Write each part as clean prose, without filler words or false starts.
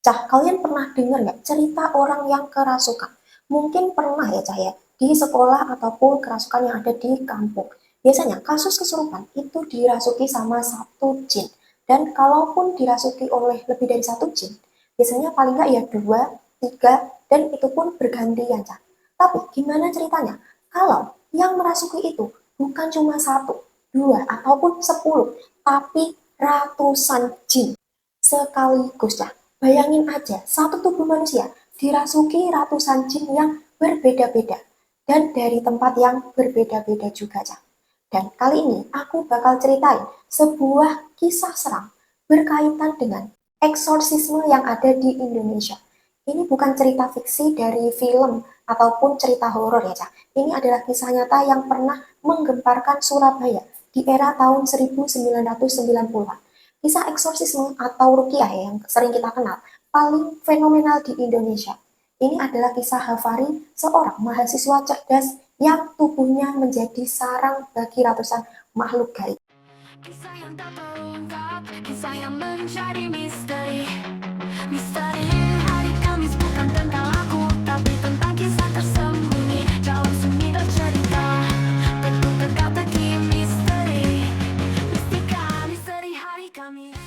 Cah, kalian pernah dengar nggak cerita orang yang kerasukan? Mungkin pernah ya, Cah ya, di sekolah ataupun kerasukan yang ada di kampung. Biasanya kasus kesurupan itu dirasuki sama satu jin. Dan kalaupun dirasuki oleh lebih dari satu jin, biasanya paling nggak ya dua, tiga, dan itu pun bergantian, Cah. Tapi gimana ceritanya? Kalau yang merasuki itu bukan cuma satu, dua, ataupun 10, tapi ratusan jin sekaligus, Cah. Bayangin aja, satu tubuh manusia dirasuki ratusan jin yang berbeda-beda dan dari tempat yang berbeda-beda juga, Cak. Dan kali ini aku bakal ceritain sebuah kisah seram berkaitan dengan eksorsisme yang ada di Indonesia. Ini bukan cerita fiksi dari film ataupun cerita horor ya, Cak. Ini adalah kisah nyata yang pernah menggemparkan Surabaya di era tahun 1990-an. Kisah eksorsisme atau rukiah yang sering kita kenal paling fenomenal di Indonesia. Ini adalah kisah Havari, seorang mahasiswa cerdas yang tubuhnya menjadi sarang bagi ratusan makhluk gaib. Kisah yang tak terungkap, kisah yang mencari misteri. Misteri hari Kamis bukan tentang aku, tapi tentang kisah tersembunyi dalam seni bercerita. Tentu teka-teki misteri, mistika misteri hari Kamis.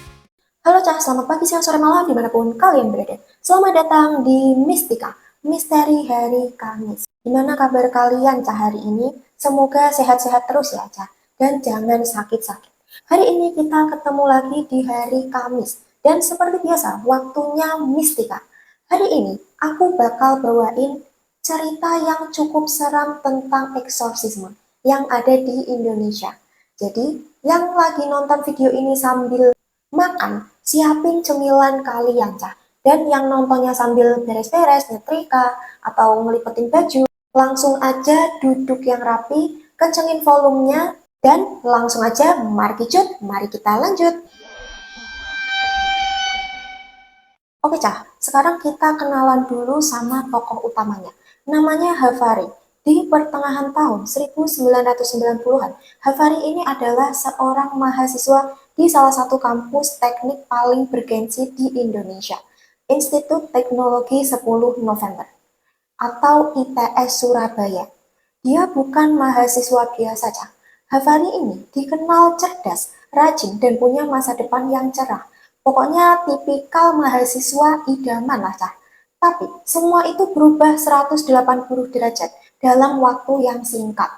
Halo Cah, selamat pagi, siang, sore, malam, dimanapun kalian berada. Selamat datang di Mistika, Misteri Hari Kamis. Gimana kabar kalian Cah hari ini? Semoga sehat-sehat terus ya Cah, dan jangan sakit-sakit. Hari ini kita ketemu lagi di hari Kamis, dan seperti biasa, waktunya Mistika. Hari ini aku bakal bawain cerita yang cukup seram tentang eksorsisme yang ada di Indonesia. Jadi, yang lagi nonton video ini sambil makan, siapin cemilan kalian, Cah. Dan yang nontonnya sambil beres-beres, nyetrika, atau ngelipetin baju, langsung aja duduk yang rapi, kencengin volumenya, dan langsung aja mari kicut, mari kita lanjut. Oke Cah, sekarang kita kenalan dulu sama tokoh utamanya. Namanya Havari. Di pertengahan tahun 1990-an, Havari ini adalah seorang mahasiswa di salah satu kampus teknik paling bergensi di Indonesia, Institut Teknologi 10 November, atau ITS Surabaya. Dia bukan mahasiswa biasa, Cak. Havari ini dikenal cerdas, rajin, dan punya masa depan yang cerah. Pokoknya tipikal mahasiswa idaman lah, Cak. Tapi semua itu berubah 180 derajat dalam waktu yang singkat.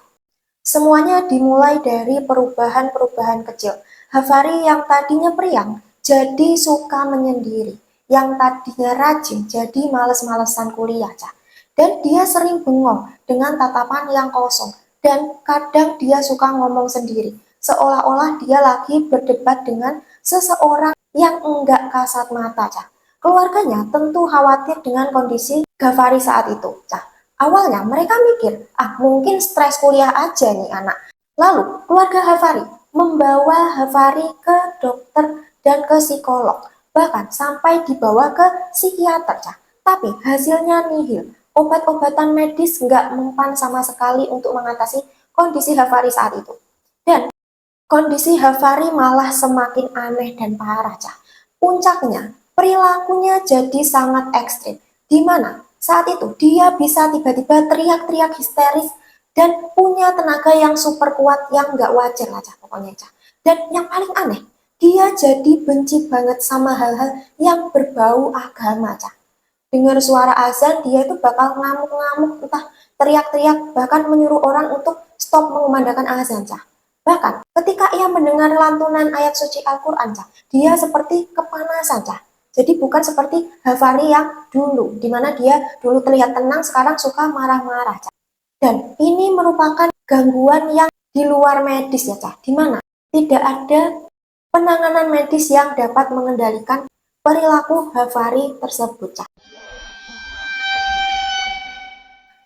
Semuanya dimulai dari perubahan-perubahan kecil. Havari yang tadinya periang jadi suka menyendiri. Yang tadinya rajin jadi males-malesan kuliah, Cak. Dan dia sering bengong dengan tatapan yang kosong. Dan kadang dia suka ngomong sendiri. Seolah-olah dia lagi berdebat dengan seseorang yang enggak kasat mata, Cak. Keluarganya tentu khawatir dengan kondisi Havari saat itu, Cak. Awalnya mereka mikir, mungkin stres kuliah aja nih anak. Lalu keluarga Havari membawa Havari ke dokter dan ke psikolog, bahkan sampai dibawa ke psikiater, Cah. Tapi hasilnya nihil. Obat-obatan medis nggak mempan sama sekali untuk mengatasi kondisi Havari saat itu. Dan kondisi Havari malah semakin aneh dan parah, Cah. Puncaknya, perilakunya jadi sangat ekstrim, di mana saat itu dia bisa tiba-tiba teriak-teriak histeris dan punya tenaga yang super kuat yang nggak wajar lah, Cah, pokoknya, Cah. Dan yang paling aneh, dia jadi benci banget sama hal-hal yang berbau agama, Cah. Dengar suara azan, dia itu bakal ngamuk-ngamuk, entah teriak-teriak, bahkan menyuruh orang untuk stop mengumandangkan azan, Cah. Bahkan ketika ia mendengar lantunan ayat suci Al-Quran, Cah, dia seperti kepanasan, Cah. Jadi bukan seperti Havari yang dulu, di mana dia dulu terlihat tenang, sekarang suka marah-marah, Cah. Dan ini merupakan gangguan yang di luar medis ya, Cah, di mana tidak ada penanganan medis yang dapat mengendalikan perilaku Havari tersebut, Cah.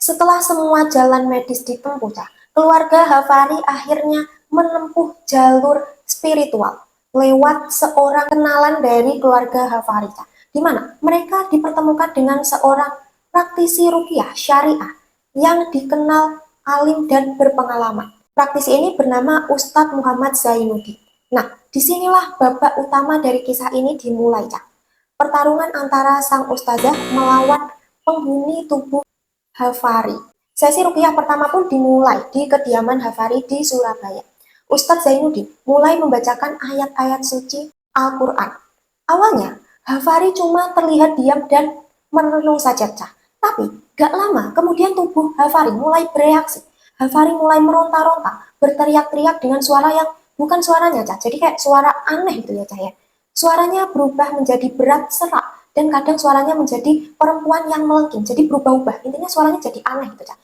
Setelah semua jalan medis ditempuh, Cah, keluarga Havari akhirnya menempuh jalur spiritual lewat seorang kenalan dari keluarga Havari, Cah, di mana mereka dipertemukan dengan seorang praktisi ruqyah syariah yang dikenal alim dan berpengalaman. Praktisi ini bernama Ustadz Muhammad Zainuddin. Nah, disinilah babak utama dari kisah ini dimulai, Cah. pertarungan antara sang ustazah melawan penghuni tubuh Hafari. Sesi ruqyah pertama pun dimulai di kediaman Hafari di Surabaya. Ustadz Zainuddin mulai membacakan ayat-ayat suci Al-Quran. Awalnya, Hafari cuma terlihat diam dan merenung saja, Cah. Tapi, gak lama kemudian tubuh Hafari mulai bereaksi. Hafari mulai meronta-ronta, berteriak-teriak dengan suara yang bukan suaranya, Cah. Jadi kayak suara aneh gitu ya, Cah ya. Suaranya berubah menjadi berat serak dan kadang suaranya menjadi perempuan yang melengking, jadi berubah-ubah. Intinya suaranya jadi aneh gitu, Cah.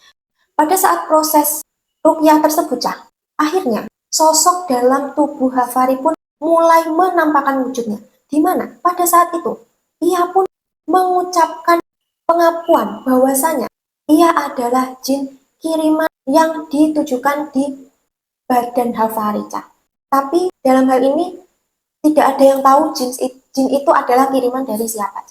Pada saat proses ruqyah tersebut, Cah, akhirnya sosok dalam tubuh Hafari pun mulai menampakkan wujudnya. Di mana pada saat itu ia pun mengucapkan pengakuan bahwasanya ia adalah jin kiriman yang ditujukan di badan Hafari, Cah. Tapi dalam hal ini tidak ada yang tahu jin itu adalah kiriman dari siapa.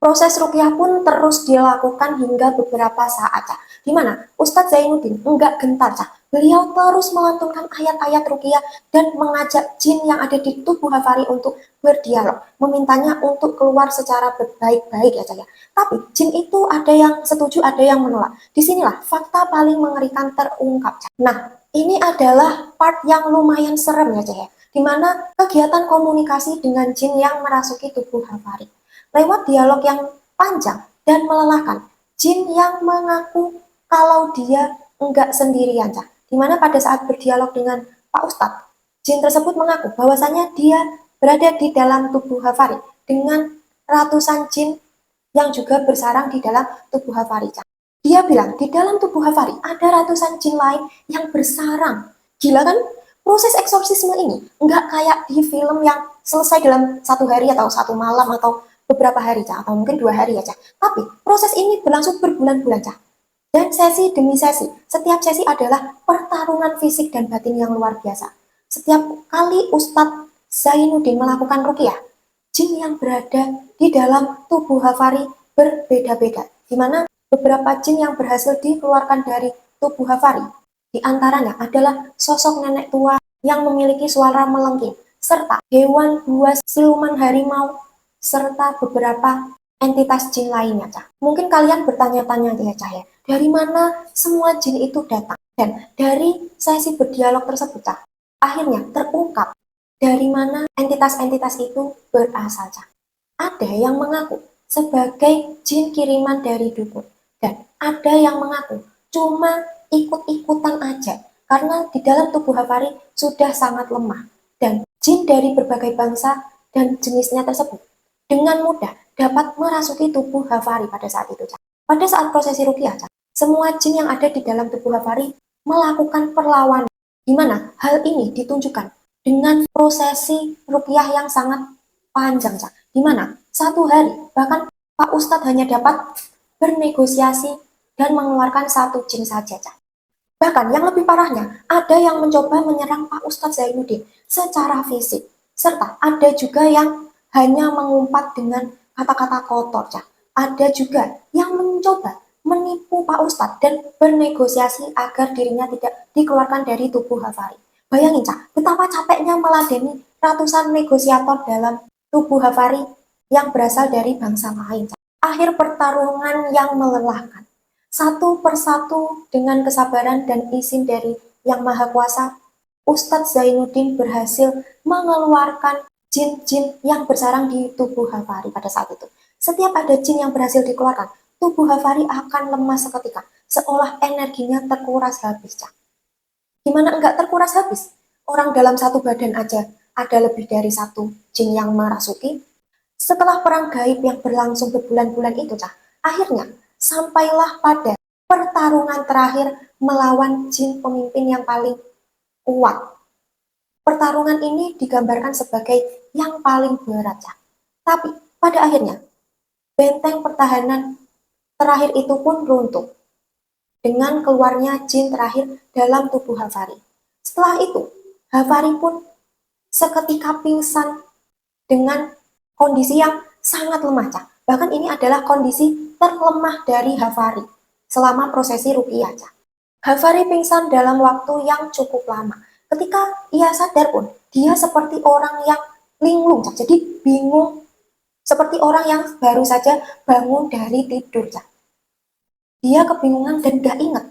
Proses ruqyah pun terus dilakukan hingga beberapa saat, Cah. Di mana Ustadz Zainuddin enggak gentar, Cah. Beliau terus melantunkan ayat-ayat ruqyah dan mengajak jin yang ada di tubuh Hafari untuk berdialog, memintanya untuk keluar secara baik-baik ya, Cah ya. Tapi jin itu ada yang setuju, ada yang menolak. Disinilah fakta paling mengerikan terungkap, Cah. Nah, ini adalah part yang lumayan serem ya, Cah ya. Di mana kegiatan komunikasi dengan jin yang merasuki tubuh Hafari. Lewat dialog yang panjang dan melelahkan, jin yang mengaku kalau dia enggak sendirian, Cah. Dimana pada saat berdialog dengan Pak Ustadz, jin tersebut mengaku bahwasanya dia berada di dalam tubuh Hafari dengan ratusan jin yang juga bersarang di dalam tubuh Hafari, Cah. Dia bilang di dalam tubuh Hafari ada ratusan jin lain yang bersarang. Gila kan? Proses eksorsisme ini enggak kayak di film yang selesai dalam satu hari atau satu malam atau beberapa hari, Cah, atau mungkin 2 hari ya, Cah. Tapi proses ini berlangsung berbulan-bulan, Cah. Dan sesi demi sesi, setiap sesi adalah pertarungan fisik dan batin yang luar biasa. Setiap kali Ustadz Zainuddin melakukan ruqyah, jin yang berada di dalam tubuh Hafari berbeda-beda, di mana beberapa jin yang berhasil dikeluarkan dari tubuh Hafari, di antaranya adalah sosok nenek tua yang memiliki suara melengking, serta hewan buas siluman harimau serta beberapa entitas jin lainnya, Cah. Mungkin kalian bertanya-tanya ya, Cah ya, dari mana semua jin itu datang? Dan dari sesi berdialog tersebut, Cah, akhirnya terungkap dari mana entitas-entitas itu berasal, Cah. Ada yang mengaku sebagai jin kiriman dari dukun, dan ada yang mengaku cuma ikut-ikutan aja, karena di dalam tubuh Hafari sudah sangat lemah, dan jin dari berbagai bangsa dan jenisnya tersebut dengan mudah dapat merasuki tubuh Hafari pada saat itu, Cah. Pada saat prosesi ruqyah, Cah, semua jin yang ada di dalam tubuh Hafari melakukan perlawanan, di mana hal ini ditunjukkan dengan prosesi ruqyah yang sangat panjang, Cah. Di mana satu hari bahkan Pak Ustadz hanya dapat bernegosiasi dan mengeluarkan satu jin saja, Cah. Bahkan yang lebih parahnya, ada yang mencoba menyerang Pak Ustadz Zainuddin secara fisik, serta ada juga yang hanya mengumpat dengan kata-kata kotor, Cah. Ada juga yang mencoba menipu Pak Ustadz dan bernegosiasi agar dirinya tidak dikeluarkan dari tubuh Hafari. Bayangin, Cah, betapa capeknya meladeni ratusan negosiator dalam tubuh Hafari yang berasal dari bangsa lain, Cah. Akhir pertarungan yang melelahkan. Satu persatu dengan kesabaran dan izin dari Yang Maha Kuasa, Ustadz Zainuddin berhasil mengeluarkan jin-jin yang bersarang di tubuh Hafari pada saat itu. Setiap ada jin yang berhasil dikeluarkan, tubuh Hafari akan lemas seketika, seolah energinya terkuras habis, Cah. Gimana enggak terkuras habis? Orang dalam satu badan aja ada lebih dari satu jin yang merasuki. Setelah perang gaib yang berlangsung berbulan-bulan itu, Cah, akhirnya sampailah pada pertarungan terakhir melawan jin pemimpin yang paling kuat. Pertarungan ini digambarkan sebagai yang paling berat, Cah. Tapi pada akhirnya benteng pertahanan terakhir itu pun runtuh dengan keluarnya jin terakhir dalam tubuh Hafari. Setelah itu, Hafari pun seketika pingsan dengan kondisi yang sangat lemah, Cah. Bahkan ini adalah kondisi terlemah dari Hafari selama prosesi ruqyah, Cah. Hafari pingsan dalam waktu yang cukup lama. Ketika ia sadar pun, dia seperti orang yang linglung, Cak. Jadi bingung, seperti orang yang baru saja bangun dari tidur, Cak. Dia kebingungan dan gak inget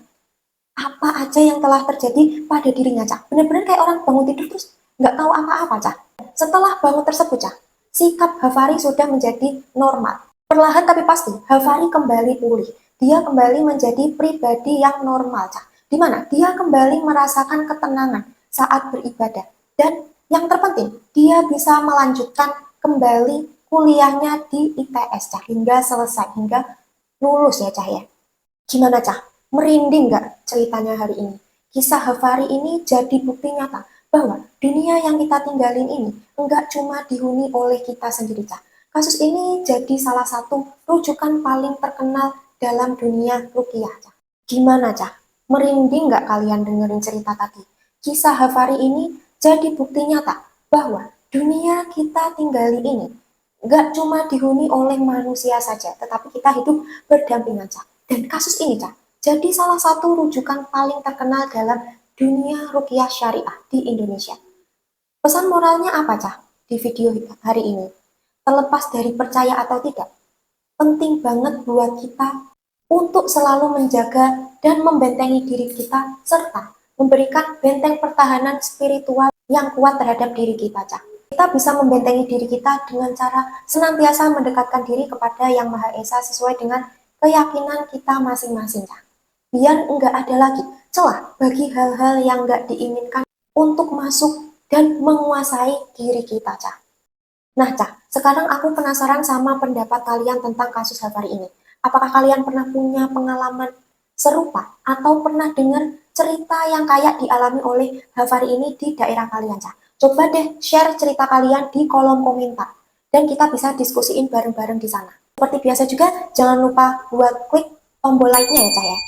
apa aja yang telah terjadi pada dirinya, Cak. Bener-bener kayak orang bangun tidur terus nggak tahu apa-apa, Cak. Setelah bangun tersebut, Cak, sikap Hafari sudah menjadi normal. Perlahan tapi pasti, Hafari kembali pulih. Dia kembali menjadi pribadi yang normal, Cak. Di mana dia kembali merasakan ketenangan saat beribadah. Dan yang terpenting, dia bisa melanjutkan kembali kuliahnya di ITS, Cak, hingga selesai, hingga lulus ya, Cak ya. Gimana, Cah? Merinding nggak ceritanya hari ini? Kisah Hafari ini jadi bukti nyata bahwa dunia yang kita tinggalin ini enggak cuma dihuni oleh kita sendiri, Cah. Kasus ini jadi salah satu rujukan paling terkenal dalam dunia rukiah, Cah. Gimana, Cah? Merinding nggak kalian dengerin cerita tadi? Kisah Hafari ini jadi bukti nyata bahwa dunia kita tinggali ini nggak cuma dihuni oleh manusia saja, tetapi kita hidup berdampingan, Cak. Dan kasus ini, Cak, jadi salah satu rujukan paling terkenal dalam dunia rukiah syariah di Indonesia. Pesan moralnya apa, Cak, di video hari ini? Terlepas dari percaya atau tidak, penting banget buat kita untuk selalu menjaga dan membentengi diri kita, serta memberikan benteng pertahanan spiritual yang kuat terhadap diri kita, Cak. Kita bisa membentengi diri kita dengan cara senantiasa mendekatkan diri kepada Yang Maha Esa sesuai dengan keyakinan kita masing-masing, Cak. Biar enggak ada lagi celah bagi hal-hal yang enggak diinginkan untuk masuk dan menguasai diri kita, Cak. Nah, Cak, sekarang aku penasaran sama pendapat kalian tentang kasus Hafari ini. Apakah kalian pernah punya pengalaman serupa atau pernah dengar cerita yang kayak dialami oleh Hafari ini di daerah kalian, Cak? Coba deh share cerita kalian di kolom komentar dan kita bisa diskusiin bareng-bareng di sana. Seperti biasa juga, jangan lupa buat klik tombol like-nya ya, Cak ya.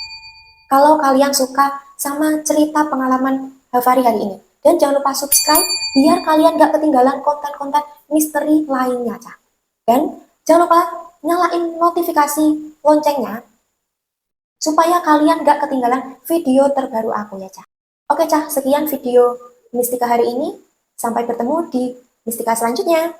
Kalau kalian suka sama cerita pengalaman Hafari hari ini. Dan jangan lupa subscribe biar kalian gak ketinggalan konten-konten misteri lainnya, Cah. Dan jangan lupa nyalain notifikasi loncengnya supaya kalian gak ketinggalan video terbaru aku ya, Cah. Oke, Cah, sekian video Mistika hari ini. Sampai bertemu di Mistika selanjutnya.